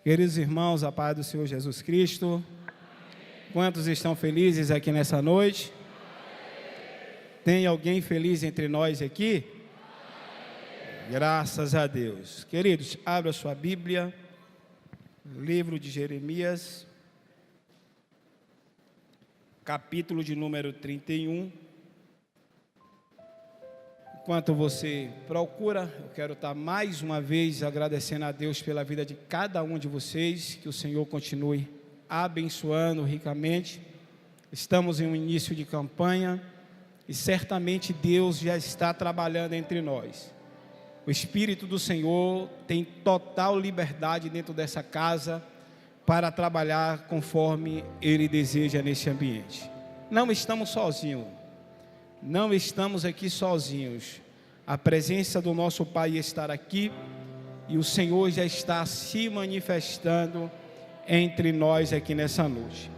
Queridos irmãos, a paz do Senhor Jesus Cristo. Quantos estão felizes aqui nessa noite? Tem alguém feliz entre nós aqui? Graças a Deus. Queridos, abra sua Bíblia, livro de Jeremias, capítulo de número 31. Enquanto você procura, eu quero estar mais uma vez agradecendo a Deus pela vida de cada um de vocês, que o Senhor continue abençoando ricamente. Estamos em um início de campanha e certamente Deus já está trabalhando entre nós. O Espírito do Senhor tem total liberdade dentro dessa casa para trabalhar conforme Ele deseja nesse ambiente. Não estamos sozinhos. Não estamos aqui sozinhos. A presença do nosso Pai está aqui e o Senhor já está se manifestando entre nós aqui nessa noite.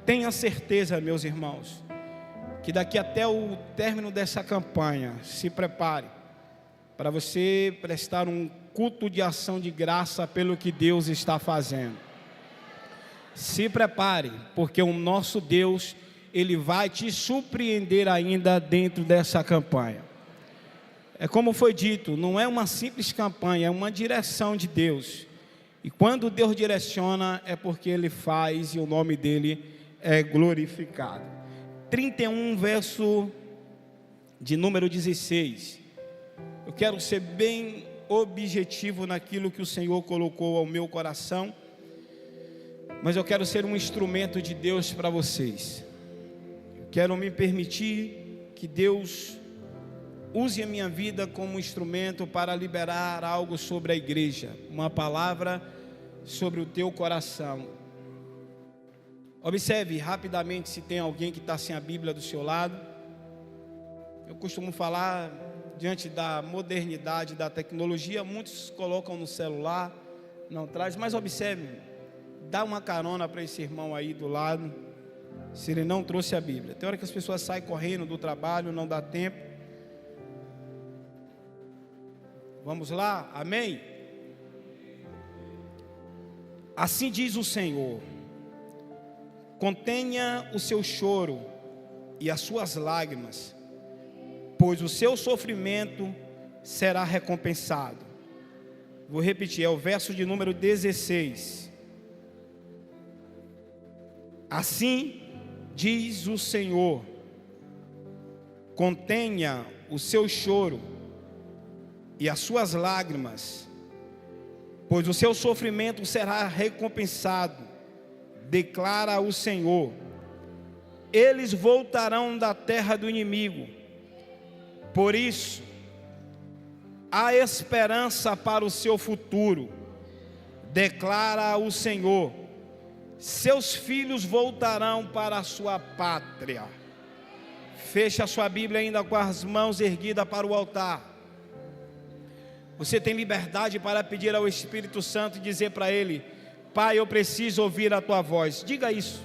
Tenha certeza, meus irmãos, que daqui até o término dessa campanha, se prepare para você prestar um culto de ação de graça pelo que Deus está fazendo. Se prepare, porque o nosso Deus, Ele vai te surpreender ainda dentro dessa campanha. É como foi dito, não é uma simples campanha, é uma direção de Deus. E quando Deus direciona, é porque Ele faz e o nome dEle é glorificado. 31, verso de número 16. Eu quero ser bem objetivo naquilo que o Senhor colocou ao meu coração, mas eu quero ser um instrumento de Deus para vocês. Quero me permitir que Deus use a minha vida como instrumento para liberar algo sobre a igreja, uma palavra sobre o teu coração. Observe rapidamente se tem alguém que está sem a Bíblia do seu lado. Eu costumo falar, diante da modernidade, da tecnologia, muitos colocam no celular, não traz, mas observe, dá uma carona para esse irmão aí do lado, se ele não trouxe a Bíblia. Tem hora que as pessoas saem correndo do trabalho, não dá tempo. Vamos lá, amém? Assim diz o Senhor: contenha o seu choro e as suas lágrimas, pois o seu sofrimento será recompensado. Vou repetir, é o verso de número 16. Assim diz o Senhor: contenha o seu choro e as suas lágrimas, pois o seu sofrimento será recompensado, declara o Senhor. Eles voltarão da terra do inimigo, por isso há esperança para o seu futuro, declara o Senhor. Seus filhos voltarão para a sua pátria. Feche a sua Bíblia ainda com as mãos erguidas para o altar. Você tem liberdade para pedir ao Espírito Santo e dizer para Ele: Pai, eu preciso ouvir a Tua voz. Diga isso.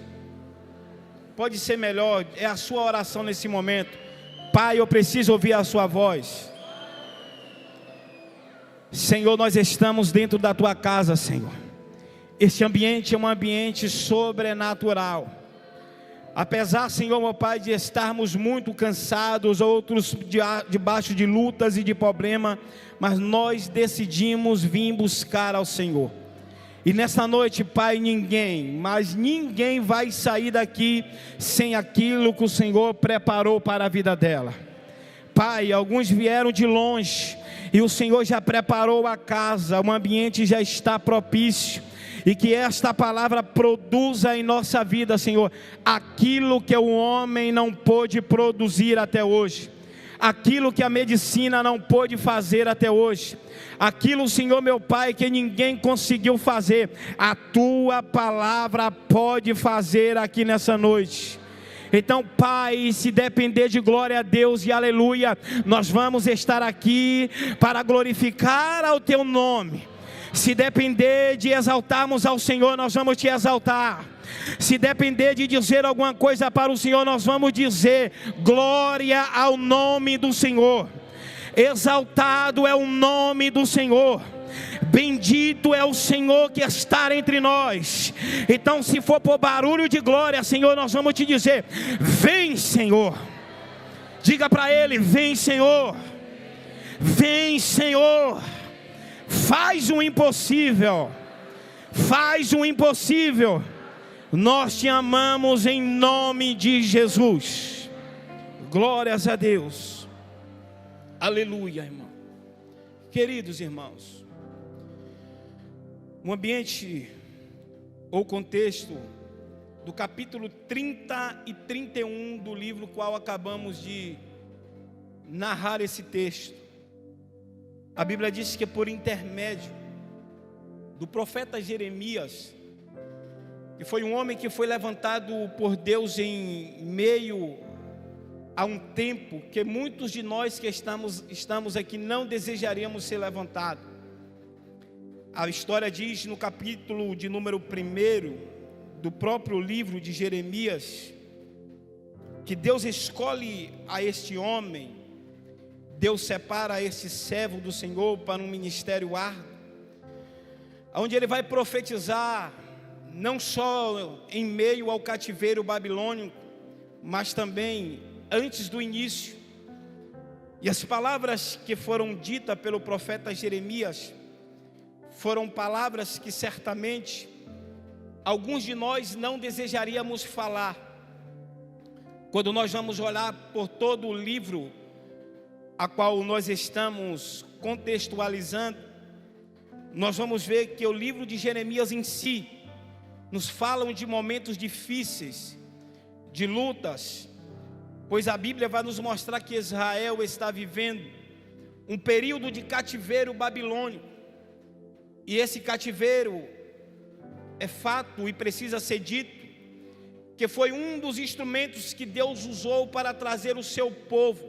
Pode ser melhor, é a sua oração nesse momento. Pai, eu preciso ouvir a Sua voz. Senhor, nós estamos dentro da Tua casa, Senhor. Este ambiente é um ambiente sobrenatural. Apesar, Senhor, meu Pai, de estarmos muito cansados, outros debaixo de lutas e de problemas, mas nós decidimos vir buscar ao Senhor. E nessa noite, Pai, ninguém vai sair daqui sem aquilo que o Senhor preparou para a vida dela. Pai, alguns vieram de longe e o Senhor já preparou a casa, o ambiente já está propício. E que esta palavra produza em nossa vida, Senhor, aquilo que o homem não pôde produzir até hoje, aquilo que a medicina não pôde fazer até hoje, aquilo, Senhor meu Pai, que ninguém conseguiu fazer, a Tua palavra pode fazer aqui nessa noite. Então, Pai, se depender de glória a Deus e aleluia, nós vamos estar aqui para glorificar ao Teu nome. Se depender de exaltarmos ao Senhor, nós vamos te exaltar. Se depender de dizer alguma coisa para o Senhor, nós vamos dizer: glória ao nome do Senhor. Exaltado é o nome do Senhor. Bendito é o Senhor que está entre nós. Então, se for por barulho de glória, Senhor, nós vamos te dizer: vem, Senhor. Diga para Ele: vem, Senhor. Vem, Senhor. Faz o impossível. Faz o impossível. Nós te amamos em nome de Jesus. Glórias a Deus. Aleluia, irmão. Queridos irmãos, o ambiente ou contexto do capítulo 30 e 31 do livro qual acabamos de narrar esse texto, a Bíblia diz que por intermédio do profeta Jeremias, que foi um homem que foi levantado por Deus em meio a um tempo que muitos de nós que estamos aqui não desejaríamos ser levantados. A história diz no capítulo de número 1 do próprio livro de Jeremias, que Deus escolhe a este homem, Deus separa este servo do Senhor para um ministério árduo, onde ele vai profetizar, não só em meio ao cativeiro babilônico, mas também antes do início. E as palavras que foram ditas pelo profeta Jeremias foram palavras que certamente alguns de nós não desejaríamos falar. Quando nós vamos olhar por todo o livro a qual nós estamos contextualizando, nós vamos ver que o livro de Jeremias em si nos falam de momentos difíceis, de lutas, pois a Bíblia vai nos mostrar que Israel está vivendo um período de cativeiro babilônico, e esse cativeiro é fato e precisa ser dito, que foi um dos instrumentos que Deus usou para trazer o seu povo,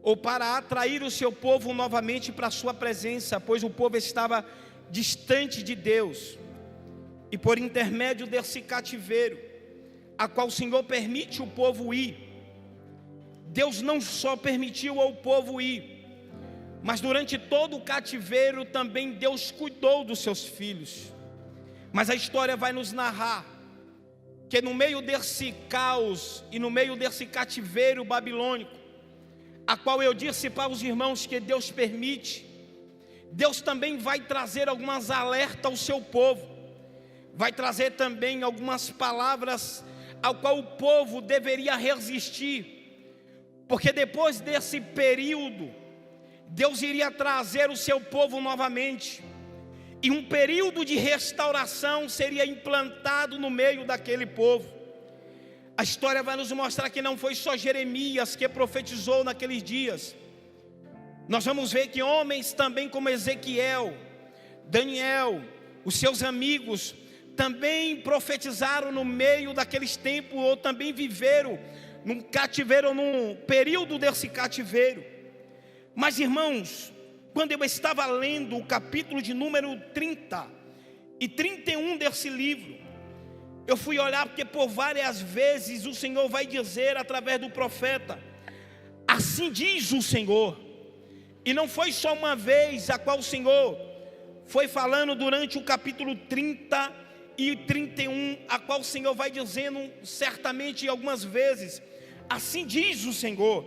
ou para atrair o seu povo novamente para a sua presença, pois o povo estava distante de Deus. E por intermédio desse cativeiro, a qual o Senhor permite o povo ir, Deus não só permitiu ao povo ir, mas durante todo o cativeiro também Deus cuidou dos seus filhos. Mas a história vai nos narrar que no meio desse caos e no meio desse cativeiro babilônico, a qual eu disse para os irmãos que Deus permite, Deus também vai trazer algumas alertas ao seu povo, vai trazer também algumas palavras ao qual o povo deveria resistir, porque depois desse período, Deus iria trazer o seu povo novamente, e um período de restauração seria implantado no meio daquele povo. A história vai nos mostrar que não foi só Jeremias que profetizou naqueles dias. Nós vamos ver que homens também como Ezequiel, Daniel, os seus amigos, também profetizaram no meio daqueles tempos, ou também viveram num cativeiro, ou num período desse cativeiro. Mas irmãos, quando eu estava lendo o capítulo de número 30 e 31 desse livro, eu fui olhar, porque por várias vezes o Senhor vai dizer através do profeta: assim diz o Senhor. E não foi só uma vez a qual o Senhor foi falando durante o capítulo 30 e 31, a qual o Senhor vai dizendo certamente algumas vezes: assim diz o Senhor,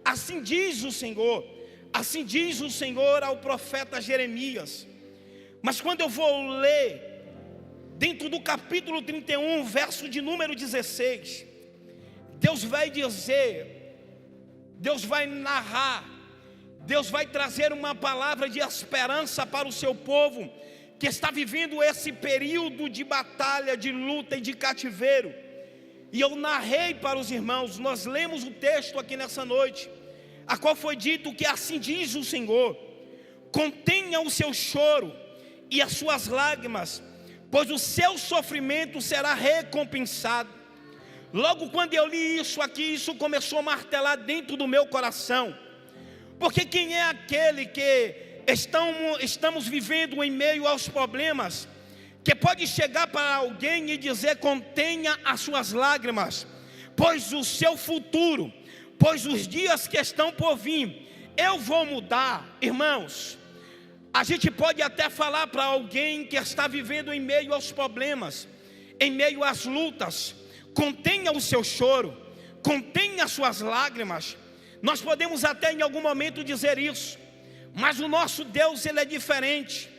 assim diz o Senhor, assim diz o Senhor ao profeta Jeremias. Mas quando eu vou ler dentro do capítulo 31, verso de número 16, Deus vai dizer, Deus vai narrar, Deus vai trazer uma palavra de esperança para o seu povo, que está vivendo esse período de batalha, de luta e de cativeiro. E eu narrei para os irmãos, nós lemos o texto aqui nessa noite, a qual foi dito que assim diz o Senhor: contenha o seu choro e as suas lágrimas, pois o seu sofrimento será recompensado. Logo quando eu li isso aqui, isso começou a martelar dentro do meu coração, porque quem é aquele que estamos vivendo em meio aos problemas, que pode chegar para alguém e dizer: contenha as suas lágrimas, pois o seu futuro, pois os dias que estão por vir, eu vou mudar? Irmãos, A gente pode até falar para alguém que está vivendo em meio aos problemas, em meio às lutas: contenha o seu choro, contenha as suas lágrimas. Nós podemos até em algum momento dizer isso, mas o nosso Deus, Ele é diferente,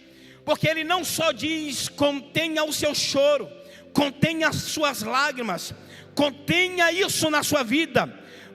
porque Ele não só diz: contenha o seu choro, contenha as suas lágrimas, contenha isso na sua vida.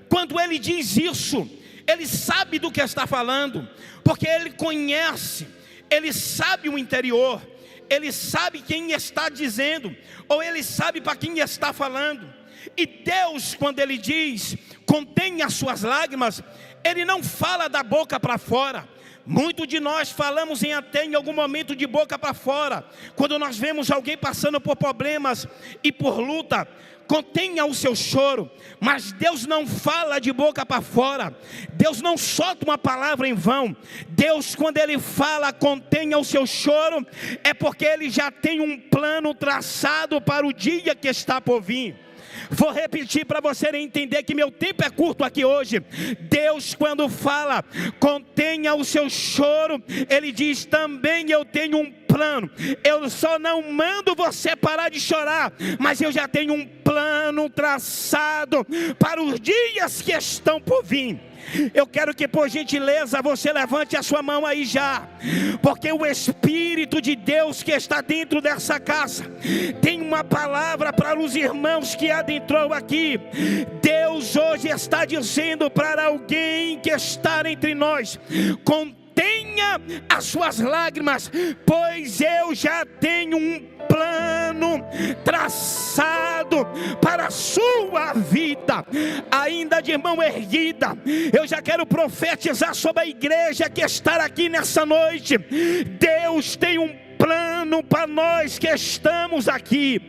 Quando Ele diz isso, Ele sabe do que está falando, porque Ele conhece, Ele sabe o interior, Ele sabe quem está dizendo, ou Ele sabe para quem está falando. E Deus, quando Ele diz: contenha as suas lágrimas, Ele não fala da boca para fora. Muitos de nós falamos até em algum momento de boca para fora, quando nós vemos alguém passando por problemas e por luta: contenha o seu choro. Mas Deus não fala de boca para fora, Deus não solta uma palavra em vão. Deus, quando Ele fala contenha o seu choro, é porque Ele já tem um plano traçado para o dia que está por vir. Vou repetir para você entender que meu tempo é curto aqui hoje. Deus, quando fala contenha o seu choro, Ele diz também: eu tenho um plano. Eu só não mando você parar de chorar, mas eu já tenho um plano traçado para os dias que estão por vir. Eu quero que, por gentileza, você levante a sua mão aí já, porque o Espírito de Deus que está dentro dessa casa tem uma palavra para os irmãos que adentrou aqui. Deus hoje está dizendo para alguém que está entre nós: contenha as suas lágrimas, pois eu já tenho um plano traçado para a sua vida. Ainda de mão erguida, eu já quero profetizar sobre a igreja que está aqui nessa noite. Deus tem um plano para nós que estamos aqui.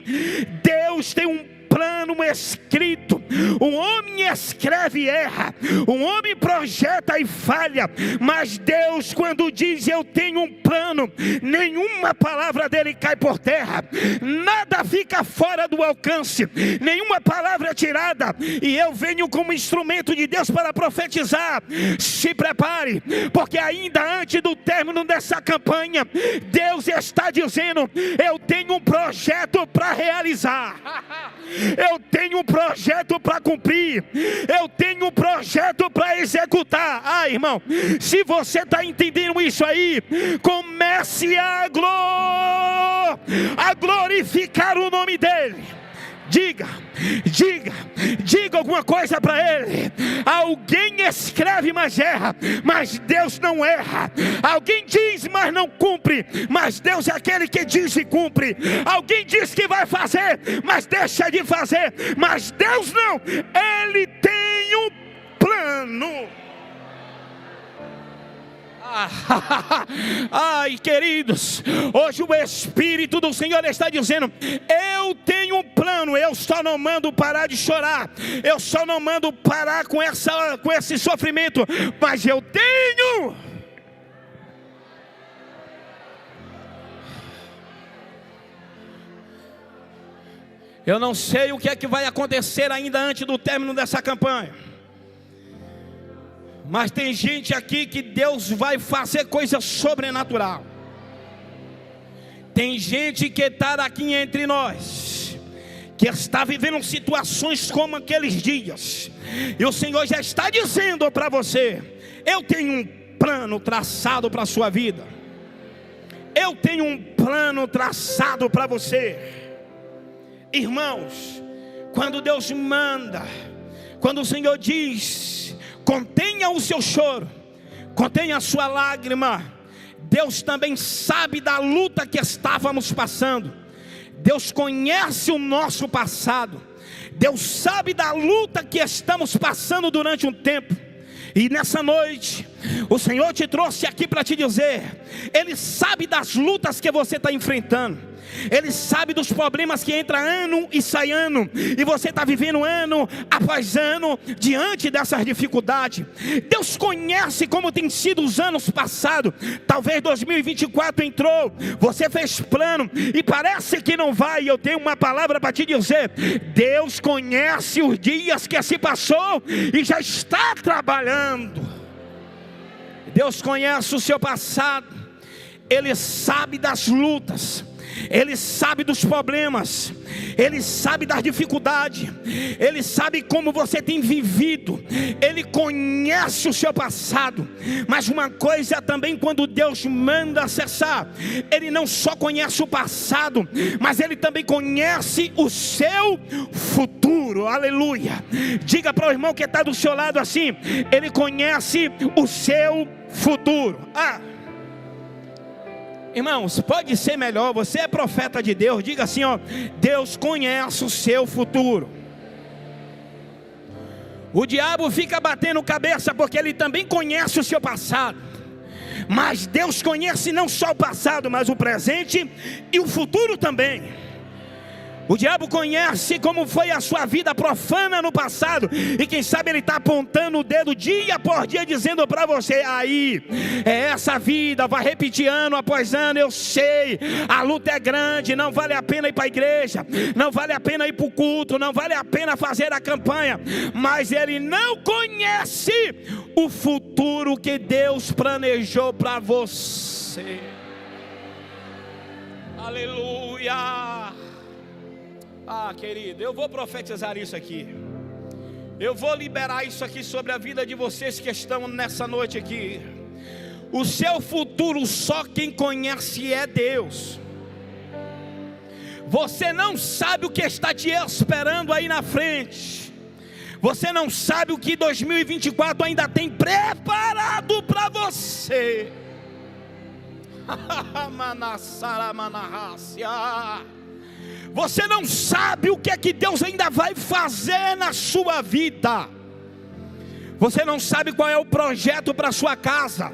Deus tem um plano escrito. Um homem escreve e erra, um homem projeta e falha, mas Deus, quando diz eu tenho um plano, nenhuma palavra dele cai por terra, nada fica fora do alcance, nenhuma palavra é tirada. E eu venho como instrumento de Deus para profetizar: se prepare, porque ainda antes do término dessa campanha, Deus está dizendo: eu tenho um projeto para realizar, eu tenho um projeto para cumprir, eu tenho um projeto para executar. Ah, irmão, se você está entendendo isso aí, comece a glorificar o nome dele. Diga alguma coisa para ele. Alguém escreve mas erra, mas Deus não erra. Alguém diz mas não cumpre, mas Deus é aquele que diz e cumpre. Alguém diz que vai fazer, mas deixa de fazer, mas Deus não. Ele tem um plano. Ai, queridos, hoje o Espírito do Senhor está dizendo: eu tenho um plano. Eu só não mando parar de chorar, eu só não mando parar com esse sofrimento, mas eu tenho. Eu não sei o que é que vai acontecer ainda antes do término dessa campanha, mas tem gente aqui que Deus vai fazer coisa sobrenatural. Tem gente que está aqui entre nós, que está vivendo situações como aqueles dias, e o Senhor já está dizendo para você: eu tenho um plano traçado para a sua vida, eu tenho um plano traçado para você. Irmãos, quando Deus manda, quando o Senhor diz contenha o seu choro, contenha a sua lágrima, Deus também sabe da luta que estávamos passando. Deus conhece o nosso passado, Deus sabe da luta que estamos passando durante um tempo. E nessa noite, o Senhor te trouxe aqui para te dizer: Ele sabe das lutas que você está enfrentando, Ele sabe dos problemas que entra ano e sai ano, e você está vivendo ano após ano diante dessas dificuldades. Deus conhece como tem sido os anos passados. Talvez 2024 entrou, você fez plano e parece que não vai. Eu tenho uma palavra para te dizer: Deus conhece os dias que se passou e já está trabalhando. Deus conhece o seu passado, Ele sabe das lutas, Ele sabe dos problemas, Ele sabe das dificuldades, Ele sabe como você tem vivido, Ele conhece o seu passado. Mas uma coisa também, quando Deus manda acessar, Ele não só conhece o passado, mas Ele também conhece o seu futuro. Aleluia. Diga para o irmão que está do seu lado assim: Ele conhece o seu futuro. Irmãos, pode ser melhor. Você é profeta de Deus, diga assim, ó: Deus conhece o seu futuro. O diabo fica batendo cabeça porque ele também conhece o seu passado, mas Deus conhece não só o passado, mas o presente e o futuro também. O diabo conhece como foi a sua vida profana no passado, e quem sabe ele está apontando o dedo dia por dia, dizendo para você: aí, é essa vida, vai repetir ano após ano. Eu sei, a luta é grande, não vale a pena ir para a igreja, não vale a pena ir para o culto, não vale a pena fazer a campanha, mas ele não conhece o futuro que Deus planejou para você. Aleluia. Querido, eu vou profetizar isso aqui. Eu vou liberar isso aqui sobre a vida de vocês que estão nessa noite aqui. O seu futuro só quem conhece é Deus. Você não sabe o que está te esperando aí na frente. Você não sabe o que 2024 ainda tem preparado para você. Você não sabe o que é que Deus ainda vai fazer na sua vida. Você não sabe qual é o projeto para a sua casa.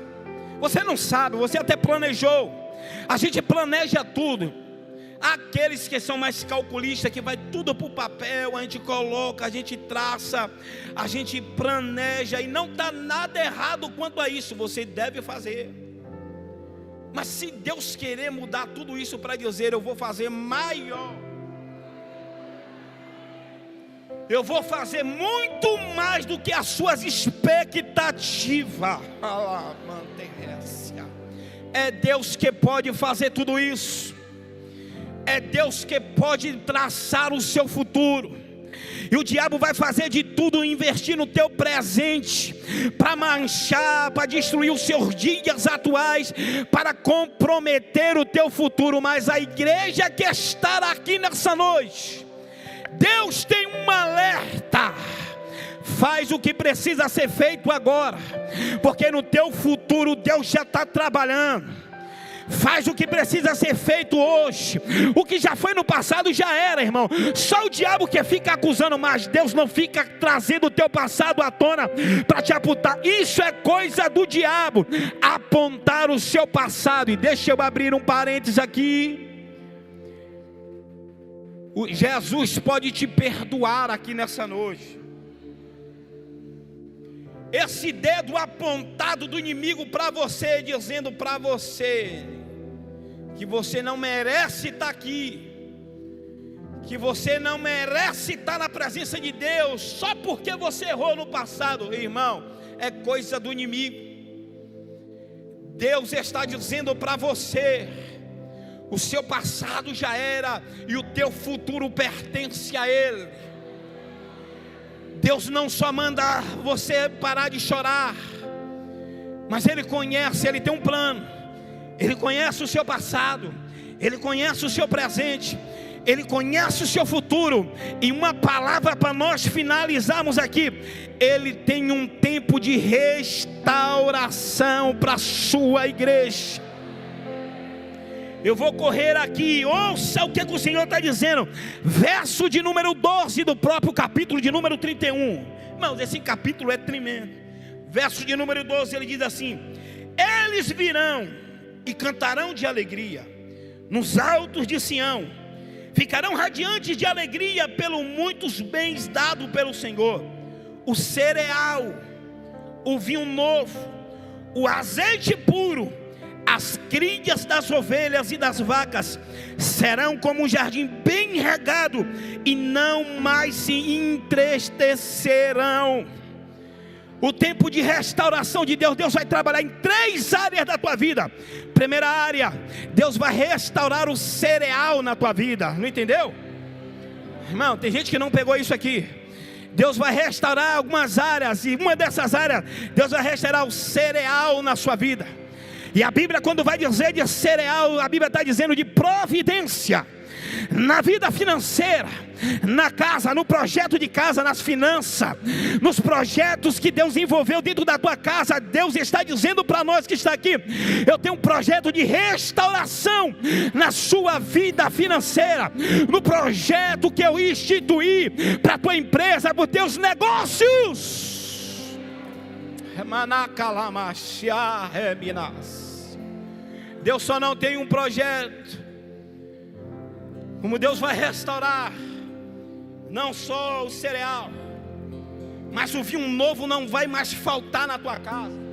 Você não sabe, você até planejou. A gente planeja tudo. Aqueles que são mais calculistas, que vai tudo para o papel, a gente coloca, a gente traça, a gente planeja, e não está nada errado quanto a isso. Você deve fazer. Mas se Deus querer mudar tudo isso para dizer: eu vou fazer maior, eu vou fazer muito mais do que as suas expectativas. É Deus que pode fazer tudo isso. É Deus que pode traçar o seu futuro. E o diabo vai fazer de tudo, investir no teu presente, para manchar, para destruir os seus dias atuais, para comprometer o teu futuro. Mas a igreja que está aqui nessa noite, Deus tem um alerta: faz o que precisa ser feito agora, porque no teu futuro Deus já está trabalhando. Faz o que precisa ser feito hoje. O que já foi no passado já era, irmão. Só o diabo que fica acusando, mas Deus não fica trazendo o teu passado à tona para te apontar. Isso é coisa do diabo, apontar o seu passado. E deixa eu abrir um parênteses aqui. Jesus pode te perdoar aqui nessa noite. Esse dedo apontado do inimigo para você, dizendo para você que você não merece estar aqui, que você não merece estar na presença de Deus, só porque você errou no passado, irmão, é coisa do inimigo. Deus está dizendo para você: o seu passado já era, e o teu futuro pertence a Ele. Deus não só manda você parar de chorar, mas Ele conhece, Ele tem um plano. Ele conhece o seu passado, Ele conhece o seu presente, Ele conhece o seu futuro. E uma palavra para nós finalizarmos aqui: Ele tem um tempo de restauração para a sua igreja. Eu vou correr aqui, ouça o que o Senhor está dizendo. Verso de número 12 do próprio capítulo de número 31. Irmãos, esse capítulo é tremendo. Verso de número 12, ele diz assim: eles virão e cantarão de alegria nos altos de Sião, ficarão radiantes de alegria pelos muitos bens dados pelo Senhor. O cereal, o vinho novo, o azeite puro, as crias das ovelhas e das vacas serão como um jardim bem regado, e não mais se entristecerão. O tempo de restauração de Deus, Deus vai trabalhar em 3 áreas da tua vida. Primeira área, Deus vai restaurar o cereal na tua vida. Não entendeu? Irmão, tem gente que não pegou isso aqui. Deus vai restaurar algumas áreas, e uma dessas áreas, Deus vai restaurar o cereal na sua vida. E a Bíblia, quando vai dizer de cereal, a Bíblia está dizendo de providência. Na vida financeira, na casa, no projeto de casa, nas finanças, nos projetos que Deus envolveu dentro da tua casa, Deus está dizendo para nós que está aqui: eu tenho um projeto de restauração na sua vida financeira, no projeto que eu instituí para a tua empresa, para os teus negócios. Deus só não tem um projeto. Como Deus vai restaurar não só o cereal, mas o vinho novo não vai mais faltar na tua casa.